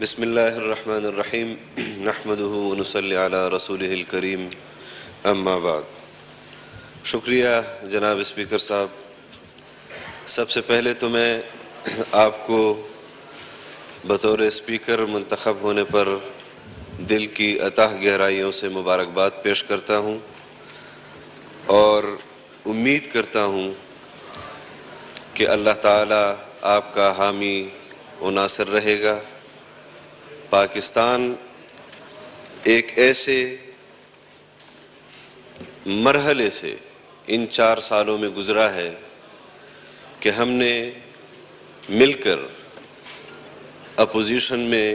بسم اللہ الرحمن الرحیم نحمدہ ونصلی علی رسولہ الکریم اما بعد۔ شکریہ جناب اسپیکر صاحب۔ سب سے پہلے تو میں آپ کو بطور اسپیکر منتخب ہونے پر دل کی اتح گہرائیوں سے مبارکباد پیش کرتا ہوں اور امید کرتا ہوں کہ اللہ تعالیٰ آپ کا حامی و ناصر رہے گا۔ پاکستان ایک ایسے مرحلے سے ان 4 سالوں میں گزرا ہے کہ ہم نے مل کر اپوزیشن میں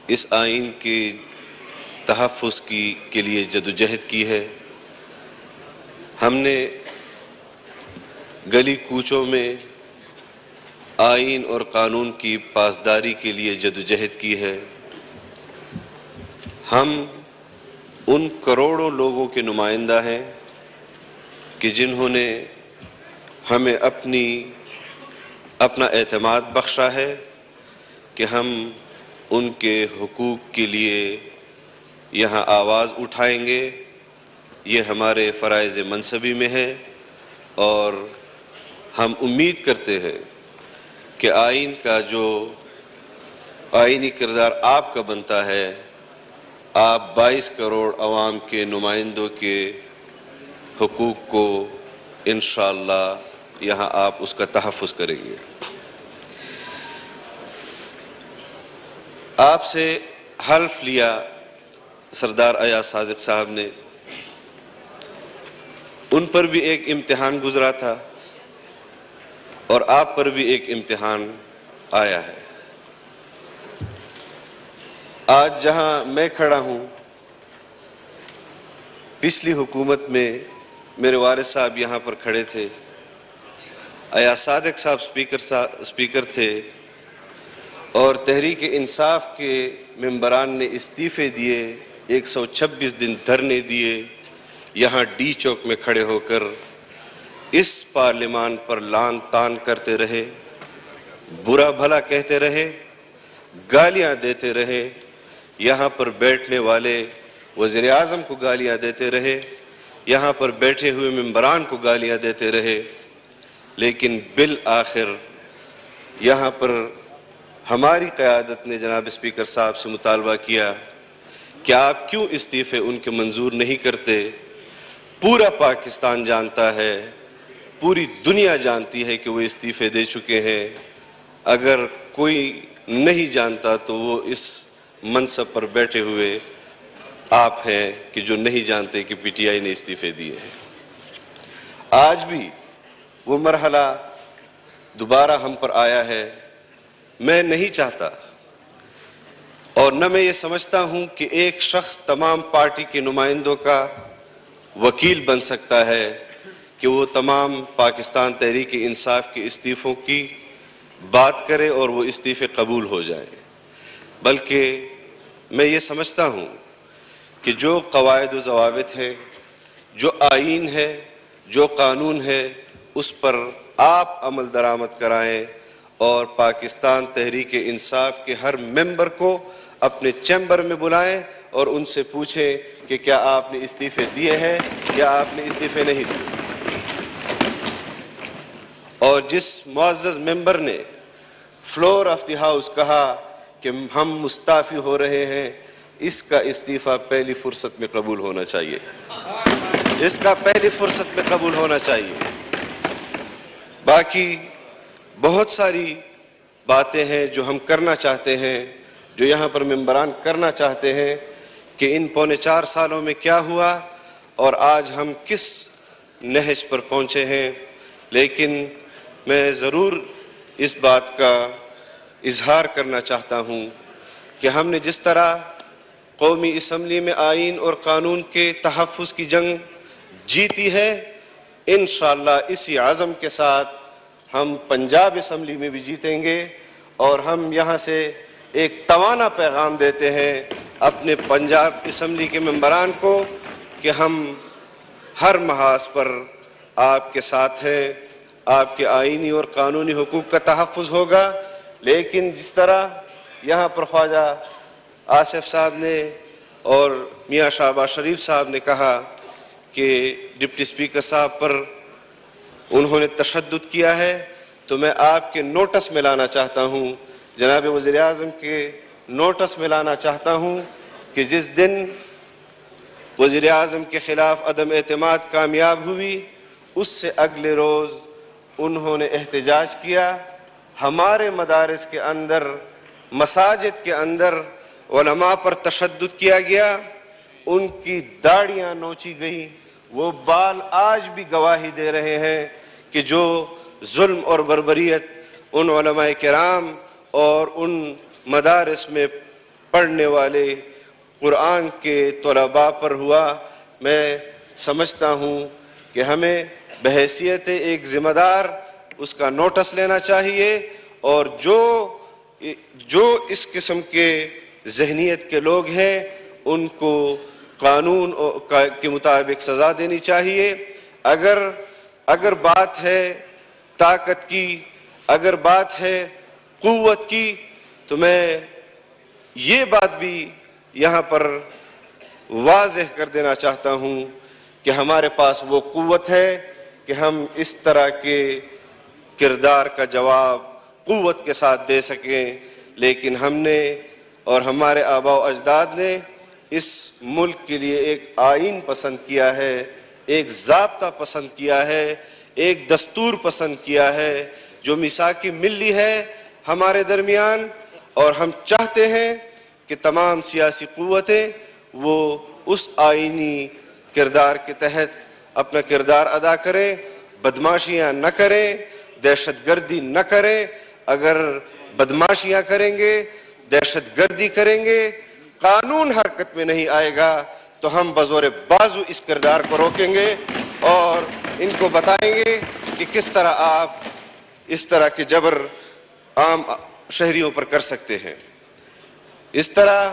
اس آئین کے تحفظ کے لیے جدوجہد کی ہے۔ ہم نے گلی کوچوں میں آئین اور قانون کی پاسداری کے لیے جدوجہد کی ہے۔ ہم ان کروڑوں لوگوں کے نمائندہ ہیں کہ جنہوں نے ہمیں اپنا اعتماد بخشا ہے کہ ہم ان کے حقوق کے لیے یہاں آواز اٹھائیں گے۔ یہ ہمارے فرائض منصبی میں ہے اور ہم امید کرتے ہیں کہ آئین کا جو آئینی کردار آپ کا بنتا ہے، آپ 22 کروڑ عوام کے نمائندوں کے حقوق کو انشاءاللہ یہاں آپ اس کا تحفظ کریں گے۔ آپ سے حلف لیا سردار ایاز صادق صاحب نے، ان پر بھی ایک امتحان گزرا تھا اور آپ پر بھی ایک امتحان آیا ہے۔ آج جہاں میں کھڑا ہوں، پچھلی حکومت میں میرے والد صاحب یہاں پر کھڑے تھے، ایاز صادق صاحب اسپیکر تھے اور تحریک انصاف کے ممبران نے استعفے دیے، 126 دن دھرنے دیے، یہاں ڈی چوک میں کھڑے ہو کر اس پارلیمان پر لعن طعن کرتے رہے، برا بھلا کہتے رہے، گالیاں دیتے رہے، یہاں پر بیٹھنے والے وزیر اعظم کو گالیاں دیتے رہے، یہاں پر بیٹھے ہوئے ممبران کو گالیاں دیتے رہے، لیکن بالآخر یہاں پر ہماری قیادت نے جناب اسپیکر صاحب سے مطالبہ کیا کہ آپ کیوں استعفے ان کے منظور نہیں کرتے؟ پورا پاکستان جانتا ہے، پوری دنیا جانتی ہے کہ وہ استعفے دے چکے ہیں۔ اگر کوئی نہیں جانتا تو وہ اس منصب پر بیٹھے ہوئے آپ ہیں کہ جو نہیں جانتے کہ پی ٹی آئی نے استعفے دیے ہیں۔ آج بھی وہ مرحلہ دوبارہ ہم پر آیا ہے۔ میں نہیں چاہتا اور نہ میں یہ سمجھتا ہوں کہ ایک شخص تمام پارٹی کے نمائندوں کا وکیل بن سکتا ہے کہ وہ تمام پاکستان تحریک انصاف کے استعفوں کی بات کرے اور وہ استعفے قبول ہو جائے، بلکہ میں یہ سمجھتا ہوں کہ جو قواعد و ضوابط ہیں، جو آئین ہے، جو قانون ہے، اس پر آپ عمل درآمد کرائیں اور پاکستان تحریک انصاف کے ہر ممبر کو اپنے چیمبر میں بلائیں اور ان سے پوچھیں کہ کیا آپ نے استعفے دیے ہیں یا آپ نے استعفے نہیں دیے۔ اور جس معزز ممبر نے فلور آف دی ہاؤس کہا کہ ہم مستعفی ہو رہے ہیں، اس کا استعفیٰ پہلی فرصت میں قبول ہونا چاہیے، اس کا پہلی فرصت میں قبول ہونا چاہیے۔ باقی بہت ساری باتیں ہیں جو ہم کرنا چاہتے ہیں، جو یہاں پر ممبران کرنا چاہتے ہیں کہ ان 4.25 سالوں میں کیا ہوا اور آج ہم کس نہج پر پہنچے ہیں، لیکن میں ضرور اس بات کا اظہار کرنا چاہتا ہوں کہ ہم نے جس طرح قومی اسمبلی میں آئین اور قانون کے تحفظ کی جنگ جیتی ہے، انشاءاللہ اسی عزم کے ساتھ ہم پنجاب اسمبلی میں بھی جیتیں گے اور ہم یہاں سے ایک توانا پیغام دیتے ہیں اپنے پنجاب اسمبلی کے ممبران کو کہ ہم ہر محاذ پر آپ کے ساتھ ہیں، آپ کے آئینی اور قانونی حقوق کا تحفظ ہوگا، لیکن جس طرح یہاں پر خواجہ آصف صاحب نے اور میاں شہباز شریف صاحب نے کہا کہ ڈپٹی اسپیکر صاحب پر انہوں نے تشدد کیا ہے، تو میں آپ کے نوٹس میں لانا چاہتا ہوں، جناب وزیر اعظم کے نوٹس میں لانا چاہتا ہوں کہ جس دن وزیر اعظم کے خلاف عدم اعتماد کامیاب ہوئی، اس سے اگلے روز انہوں نے احتجاج کیا۔ ہمارے مدارس کے اندر، مساجد کے اندر علماء پر تشدد کیا گیا، ان کی داڑیاں نوچی گئیں، وہ بال آج بھی گواہی دے رہے ہیں کہ جو ظلم اور بربریت ان علماء کرام اور ان مدارس میں پڑھنے والے قرآن کے طلباء پر ہوا۔ میں سمجھتا ہوں کہ ہمیں بحیثیت ایک ذمہ دار اس کا نوٹس لینا چاہیے، اور جو اس قسم کے ذہنیت کے لوگ ہیں ان کو قانون کے مطابق سزا دینی چاہیے۔ اگر بات ہے طاقت کی، اگر بات ہے قوت کی، تو میں یہ بات بھی یہاں پر واضح کر دینا چاہتا ہوں کہ ہمارے پاس وہ قوت ہے کہ ہم اس طرح کے کردار کا جواب قوت کے ساتھ دے سکیں، لیکن ہم نے اور ہمارے آباء و اجداد نے اس ملک کے لیے ایک آئین پسند کیا ہے، ایک ضابطہ پسند کیا ہے، ایک دستور پسند کیا ہے جو میثاق ملی ہے ہمارے درمیان، اور ہم چاہتے ہیں کہ تمام سیاسی قوتیں وہ اس آئینی کردار کے تحت اپنا کردار ادا کریں، بدماشیاں نہ کریں، دہشت گردی نہ کریں۔ اگر بدماشیاں کریں گے، دہشت گردی کریں گے، قانون حرکت میں نہیں آئے گا، تو ہم بزور بازو اس کردار کو روکیں گے اور ان کو بتائیں گے کہ کس طرح آپ اس طرح کے جبر عام شہریوں پر کر سکتے ہیں۔ اس طرح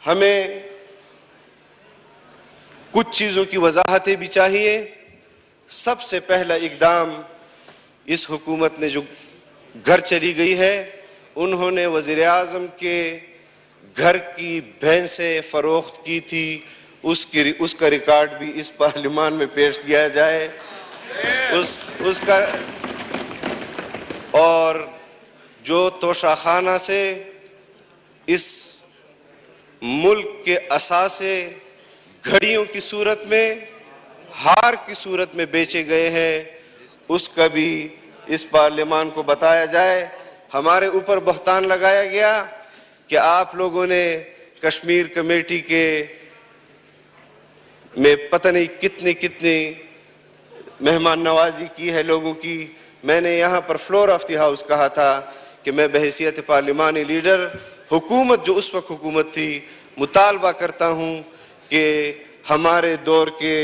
ہمیں کچھ چیزوں کی وضاحتیں بھی چاہیے۔ سب سے پہلا اقدام اس حکومت نے جو گھر چلی گئی ہے، انہوں نے وزیر اعظم کے گھر کی بھینسیں فروخت کی تھی، اس کا ریکارڈ بھی اس پارلیمان میں پیش کیا جائے، اس کا، اور جو توشہ خانہ سے اس ملک کے اثاثے گھڑیوں کی صورت میں، ہار کی صورت میں بیچے گئے ہیں، اس کا بھی اس پارلیمان کو بتایا جائے۔ ہمارے اوپر بہتان لگایا گیا کہ آپ لوگوں نے کشمیر کمیٹی کے میں پتہ نہیں کتنی مہمان نوازی کی ہے لوگوں کی۔ میں نے یہاں پر فلور آف دی ہاؤس کہا تھا کہ میں بحیثیت پارلیمانی لیڈر، حکومت جو اس وقت حکومت تھی، مطالبہ کرتا ہوں کہ ہمارے دور کے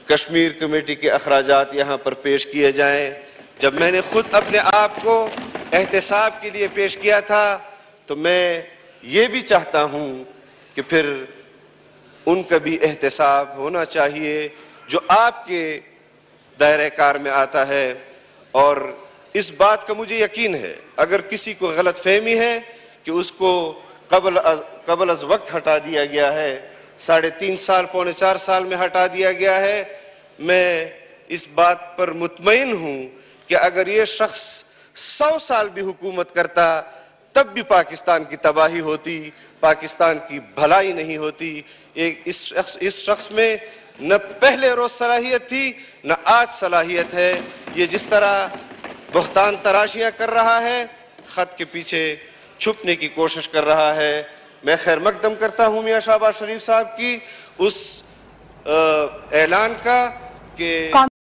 کشمیر کمیٹی کے اخراجات یہاں پر پیش کیے جائیں۔ جب میں نے خود اپنے آپ کو احتساب کے لیے پیش کیا تھا، تو میں یہ بھی چاہتا ہوں کہ پھر ان کا بھی احتساب ہونا چاہیے جو آپ کے دائرہ کار میں آتا ہے۔ اور اس بات کا مجھے یقین ہے، اگر کسی کو غلط فہمی ہے کہ اس کو قبل از وقت ہٹا دیا گیا ہے، 3.5 سال، 4 سال میں ہٹا دیا گیا ہے، میں اس بات پر مطمئن ہوں کہ اگر یہ شخص 100 سال بھی حکومت کرتا تب بھی پاکستان کی تباہی ہوتی، پاکستان کی بھلائی نہیں ہوتی۔ اس شخص میں نہ پہلے روز صلاحیت تھی، نہ آج صلاحیت ہے۔ یہ جس طرح بہتان تراشیاں کر رہا ہے، خط کے پیچھے چھپنے کی کوشش کر رہا ہے۔ میں خیر مقدم کرتا ہوں میاں شہباز شریف صاحب کی اس اعلان کا کہ